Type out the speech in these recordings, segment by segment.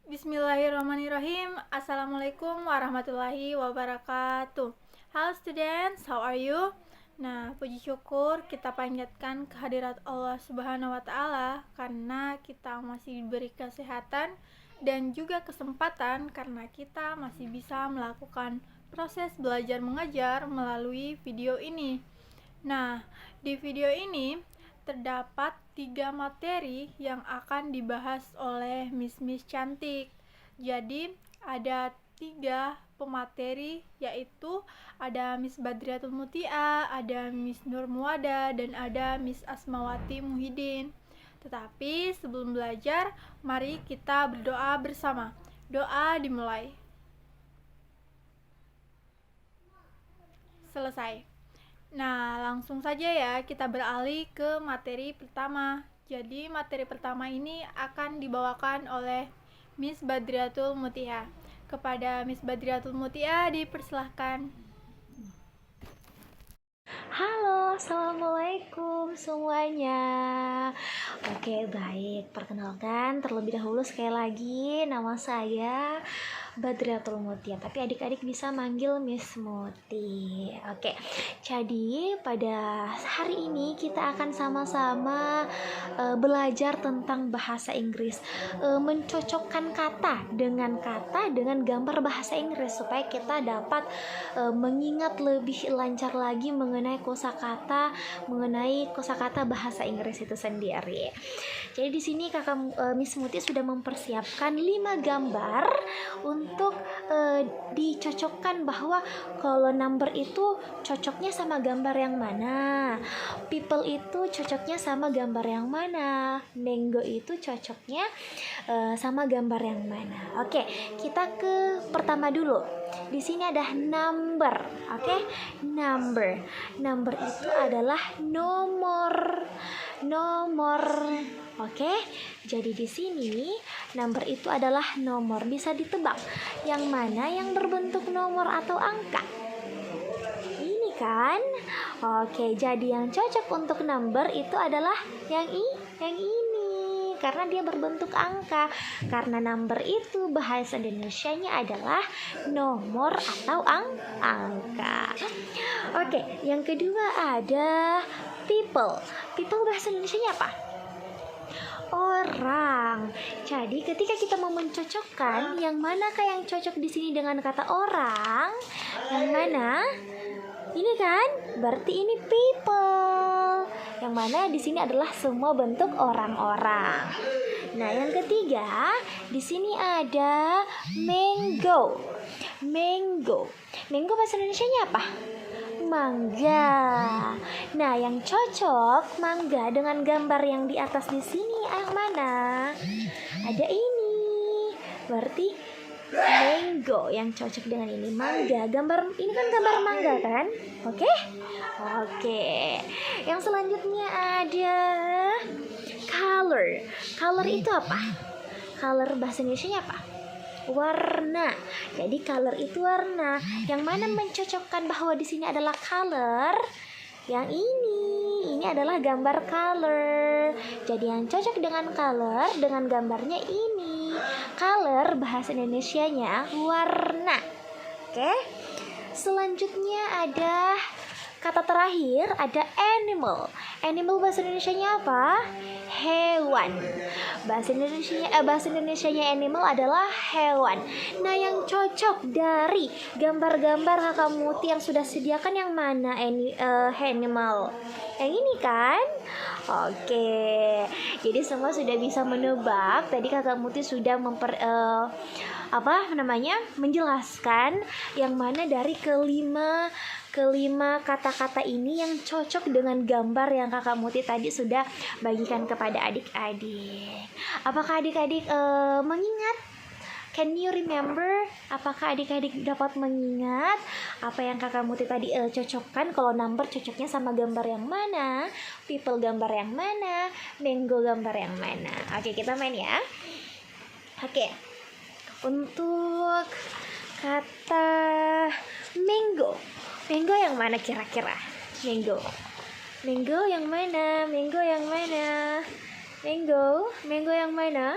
Bismillahirrahmanirrahim. Assalamualaikum warahmatullahi wabarakatuh. Halo students, how are you? Nah, puji syukur kita panjatkan kehadirat Allah Subhanahu wa taala karena kita masih diberi kesehatan dan juga kesempatan karena kita masih bisa melakukan proses belajar mengajar melalui video ini. Nah, di video ini terdapat 3 materi yang akan dibahas oleh Miss Cantik. Jadi, ada 3 pemateri, yaitu ada Miss Badriatul Mutia, ada Miss Nur Muada, dan ada Miss Asmawati Muhyiddin. Tetapi sebelum belajar, mari kita berdoa bersama. Doa dimulai. Selesai. Nah, langsung saja ya kita beralih ke materi pertama. Jadi, materi pertama ini akan dibawakan oleh Miss Badriatul Mutia. Kepada Miss Badriatul Mutia dipersilahkan. Halo, assalamualaikum semuanya. Oke, baik. Perkenalkan terlebih dahulu sekali lagi, nama saya Badriatul Mutia, tapi adik-adik bisa manggil Miss Muti. Oke, jadi pada hari ini kita akan sama-sama belajar tentang bahasa Inggris, mencocokkan kata dengan gambar bahasa Inggris supaya kita dapat mengingat lebih lancar lagi mengenai kosakata bahasa Inggris itu sendiri. Jadi di sini Miss Muti sudah mempersiapkan 5 gambar untuk dicocokkan bahwa kalau number itu cocoknya sama gambar yang mana, people itu cocoknya sama gambar yang mana, mango itu cocoknya sama gambar yang mana. Oke, kita ke pertama dulu. Di sini ada number. Oke, number itu adalah nomor. Oke, jadi di sini number itu adalah nomor. Bisa ditebak yang mana yang berbentuk nomor atau angka? Ini kan? Oke, jadi yang cocok untuk number itu adalah yang ini karena dia berbentuk angka. Karena number itu bahasa Indonesianya adalah nomor atau angka. Oke, yang kedua ada people. People bahasa Indonesianya apa? Orang. Jadi ketika kita mau mencocokkan yang manakah yang cocok di sini dengan kata orang? Yang mana? Ini kan? Berarti ini people. Yang mana di sini adalah semua bentuk orang-orang. Nah, yang ketiga, di sini ada mango. Mango bahasa Indonesianya apa? Mangga. Nah, yang cocok mangga dengan gambar yang di atas di sini yang mana? Ada ini. Berarti mango yang cocok dengan ini, mangga. Gambar ini kan gambar mangga kan? Oke. Yang selanjutnya ada color. Color itu apa? Color bahasa Indonesianya apa? Warna. Jadi color itu warna. Yang mana mencocokkan bahwa di sini adalah color? Yang ini adalah gambar color. Jadi yang cocok dengan color dengan gambarnya ini. Color bahasa Indonesianya warna. Oke. Selanjutnya ada kata terakhir, ada animal. Animal bahasa Indonesianya apa? Hewan. Bahasa Indonesianya animal adalah hewan. Nah, yang cocok dari gambar-gambar Kakak Muti yang sudah sediakan yang mana? Animal. Yang ini kan? Oke. Jadi semua sudah bisa menebak. Tadi Kakak Muti sudah menjelaskan yang mana dari kelima kata-kata ini yang cocok dengan gambar yang Kakak Muti tadi sudah bagikan kepada adik-adik. Apakah adik-adik mengingat? Can you remember? Apakah adik-adik dapat mengingat apa yang Kakak Muti tadi cocokkan? Kalau number cocoknya sama gambar yang mana? People gambar yang mana? Mango gambar yang mana? Oke, kita main ya. Oke. Untuk kata mango. Mango yang mana kira-kira? Mango yang mana? Mango yang mana? Mango yang mana?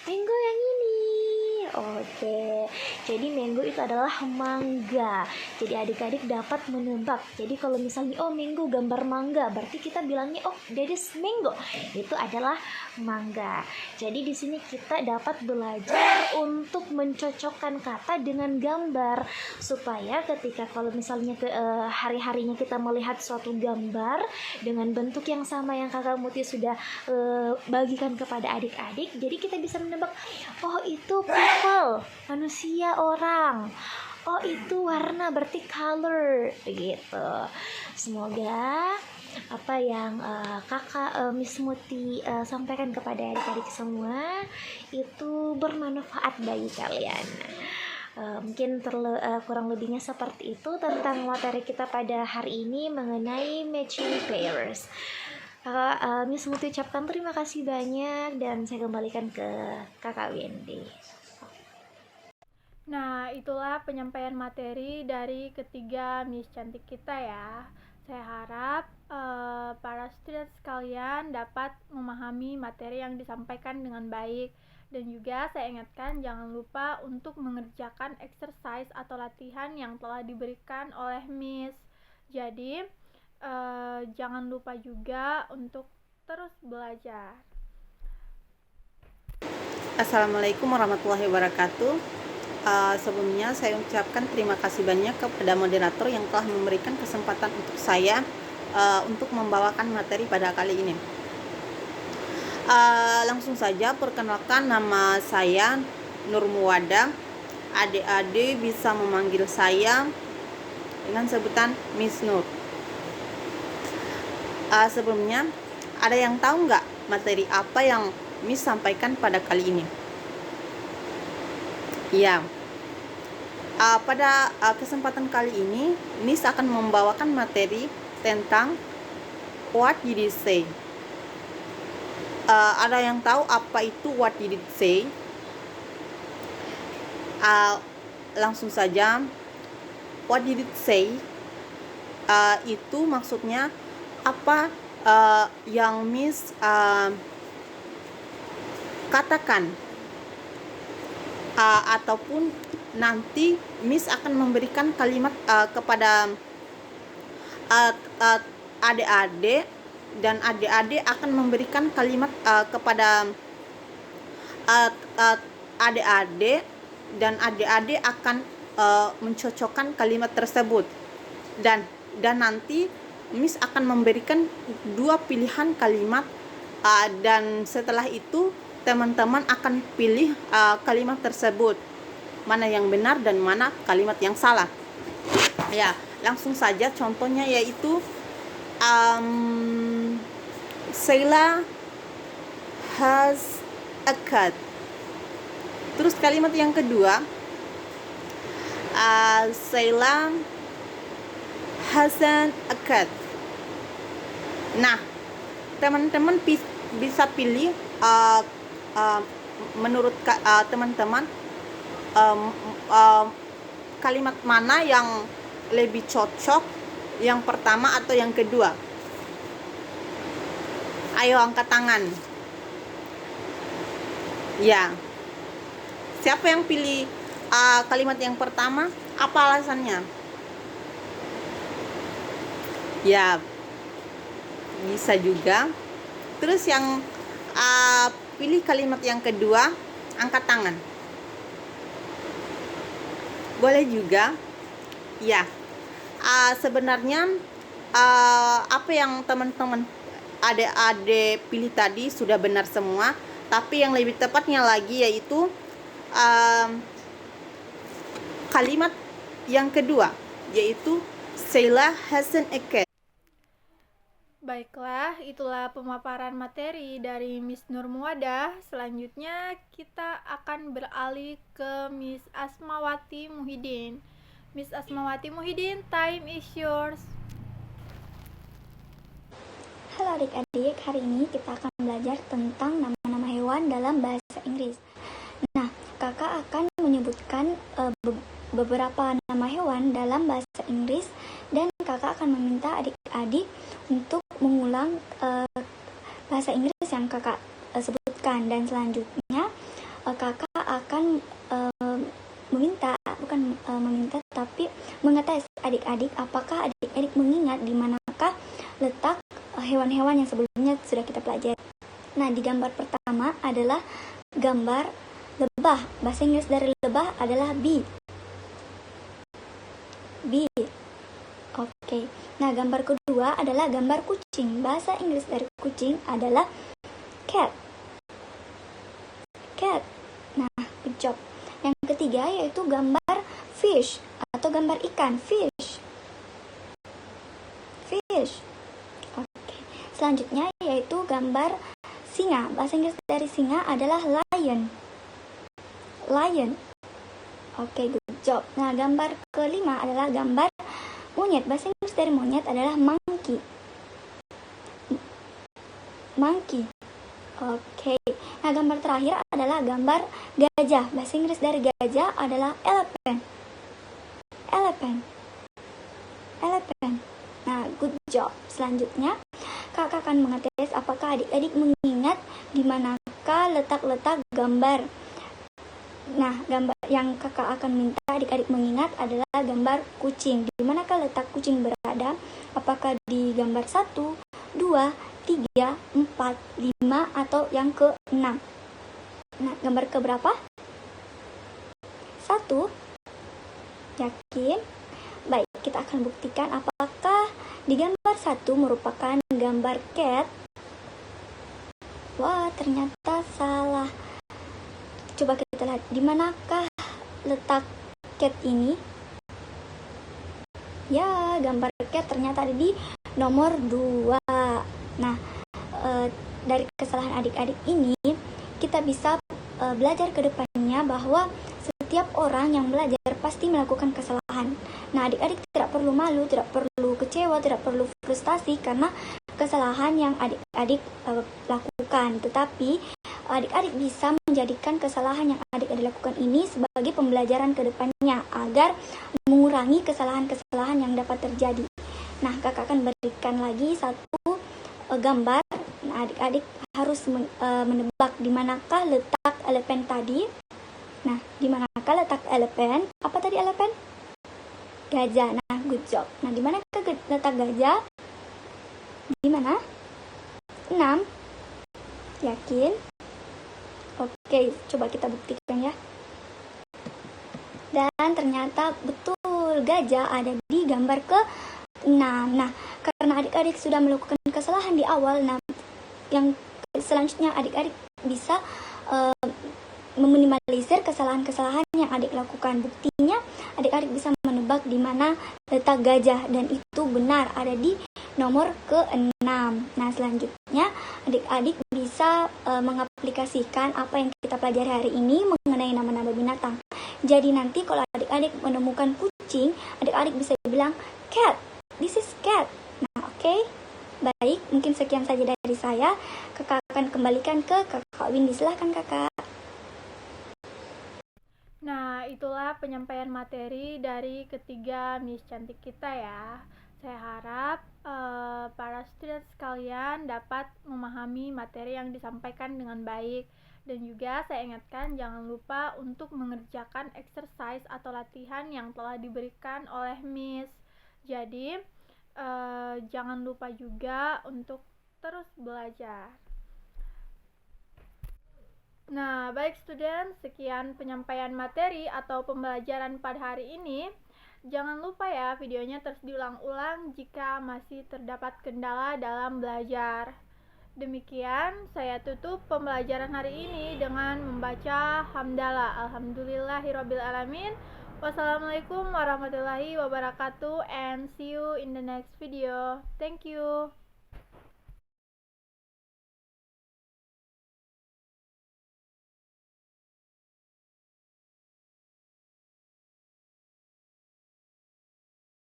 Mango yang ini. Oke, jadi mango itu adalah mangga. Jadi adik-adik dapat menebak. Jadi kalau misalnya oh mango gambar mangga, berarti kita bilangnya oh that is mango. Itu adalah mangga. Jadi di sini kita dapat belajar untuk mencocokkan kata dengan gambar supaya ketika kalau misalnya hari-harinya kita melihat suatu gambar dengan bentuk yang sama yang Kakak Muti sudah bagikan kepada adik-adik, jadi kita bisa menebak oh itu people, manusia, orang. Oh itu warna, berarti color begitu. Semoga apa yang kakak Miss Muti sampaikan kepada adik-adik semua itu bermanfaat bagi kalian. Mungkin kurang lebihnya seperti itu tentang materi kita pada hari ini mengenai matching pairs. Miss Muti ucapkan terima kasih banyak dan saya kembalikan ke kakak Wendy. Nah, itulah penyampaian materi dari ketiga Miss Cantik kita ya. Saya harap para student sekalian dapat memahami materi yang disampaikan dengan baik. Dan juga saya ingatkan jangan lupa untuk mengerjakan exercise atau latihan yang telah diberikan oleh Miss. Jadi, jangan lupa juga untuk terus belajar. Assalamualaikum warahmatullahi wabarakatuh. Sebelumnya saya ucapkan terima kasih banyak kepada moderator yang telah memberikan kesempatan untuk saya untuk membawakan materi pada kali ini. Langsung saja perkenalkan, nama saya Nur Muwada. Adik-adik bisa memanggil saya dengan sebutan Miss Nur. Sebelumnya, ada yang tahu nggak materi apa yang Miss sampaikan pada kali ini? Ya, pada kesempatan kali ini Miss akan membawakan materi tentang what did it say. Ada yang tahu apa itu what did it say? Langsung saja, what did it say itu maksudnya apa yang Miss katakan, ataupun nanti Miss akan memberikan kalimat kepada adik-adik, dan adik-adik akan memberikan kalimat kepada adik-adik, dan adik-adik akan mencocokkan kalimat tersebut, dan nanti Miss akan memberikan dua pilihan kalimat, dan setelah itu teman-teman akan pilih kalimat tersebut, mana yang benar dan mana kalimat yang salah. Ya, langsung saja contohnya yaitu Sheila has a cat. Terus kalimat yang kedua, Sheila hasn't a cat. Nah, teman-teman bisa pilih menurut teman-teman kalimat mana yang lebih cocok, yang pertama atau yang kedua? Ayo angkat tangan. Ya, siapa yang pilih kalimat yang pertama? Apa alasannya? Ya, bisa juga. Terus yang pilih kalimat yang kedua, angkat tangan. Boleh juga. Ya, sebenarnya apa yang teman-teman adik-adik pilih tadi sudah benar semua, tapi yang lebih tepatnya lagi yaitu kalimat yang kedua, yaitu Sheila hasn't a cat. Baiklah, itulah pemaparan materi dari Miss Nur Muwada. Selanjutnya kita akan beralih ke Miss Asmawati Muhyiddin. Miss Asmawati Muhyiddin, time is yours. Halo adik-adik, hari ini kita akan belajar tentang nama-nama hewan dalam bahasa Inggris. Nah, kakak akan menyebutkan beberapa nama hewan dalam bahasa Inggris, dan kakak akan meminta adik-adik untuk mengulang bahasa Inggris yang kakak sebutkan, dan selanjutnya kakak akan meminta, tapi mengetes adik-adik apakah adik-adik mengingat di manakah letak hewan-hewan yang sebelumnya sudah kita pelajari. Nah, di gambar pertama adalah gambar lebah. Bahasa Inggris dari lebah adalah bee. Bee. Oke. Nah, gambar kedua adalah gambar kucing. Bahasa Inggris dari kucing adalah cat. Cat. Nah, good job. Yang ketiga yaitu gambar fish atau gambar ikan, fish. Fish. Oke. Selanjutnya yaitu gambar singa. Bahasa Inggris dari singa adalah lion. Lion. Oke, good job. Nah, gambar kelima adalah gambar monyet. Bahasa Inggris dari monyet adalah monkey. Monkey. Oke. Nah, gambar terakhir adalah gambar gajah. Bahasa Inggris dari gajah adalah elephant. Elephant. Elephant. Nah, good job. Selanjutnya, kakak akan mengetes apakah adik-adik mengingat di manakah letak-letak gambar. Nah, gambar yang kakak akan minta adik-adik mengingat adalah gambar kucing. Di manakah letak kucing berada? Apakah di gambar 1, 2, 3, 4, 5, atau yang ke-6? Nah, gambar keberapa? 1. Yakin? Baik, kita akan buktikan apakah di gambar 1 merupakan gambar cat. Wah, ternyata salah. Coba kita lihat di manakah letak cat ini. Ya, gambar cat ternyata ada di nomor 2. Nah, dari kesalahan adik-adik ini kita bisa belajar ke depannya bahwa setiap orang yang belajar pasti melakukan kesalahan. Nah, adik-adik tidak perlu malu, tidak perlu kecewa, tidak perlu frustasi karena kesalahan yang adik-adik lakukan. Tetapi adik-adik bisa menjadikan kesalahan yang adik-adik lakukan ini sebagai pembelajaran ke depannya agar mengurangi kesalahan-kesalahan yang dapat terjadi. Nah, kakak akan berikan lagi satu gambar. Nah, adik-adik harus menebak di manakah letak elephant tadi. Nah, di manakah letak elephant? Apa tadi elephant? Gajah. Nah, good job. Nah, di manakah letak gajah? Di mana? 6. Yakin? Oke, coba kita buktikan ya. Dan ternyata betul, gajah ada di gambar ke-6. Nah, karena adik-adik sudah melakukan kesalahan di awal, nah yang selanjutnya adik-adik bisa meminimalisir kesalahan-kesalahan yang adik lakukan. Buktinya adik-adik bisa menebak di mana letak gajah dan itu benar ada di nomor ke-6. Nah, selanjutnya adik-adik bisa mengaplikasikan apa yang kita pelajari hari ini mengenai nama-nama binatang. Jadi nanti kalau adik-adik menemukan kucing, adik-adik bisa bilang cat. This is cat. Nah, oke. Baik, mungkin sekian saja dari saya. Kakak akan kembalikan ke Kakak Windy. Silahkan Kakak. Nah, itulah penyampaian materi dari ketiga Miss Cantik kita ya. Saya harap para student sekalian dapat memahami materi yang disampaikan dengan baik. Dan juga saya ingatkan jangan lupa untuk mengerjakan exercise atau latihan yang telah diberikan oleh Miss. Jadi, jangan lupa juga untuk terus belajar. Nah, baik student, sekian penyampaian materi atau pembelajaran pada hari ini. Jangan lupa ya videonya terus diulang-ulang jika masih terdapat kendala dalam belajar. Demikian, saya tutup pembelajaran hari ini dengan membaca hamdalah. Alhamdulillahirrabbilalamin. Wassalamualaikum warahmatullahi wabarakatuh and see you in the next video. Thank you.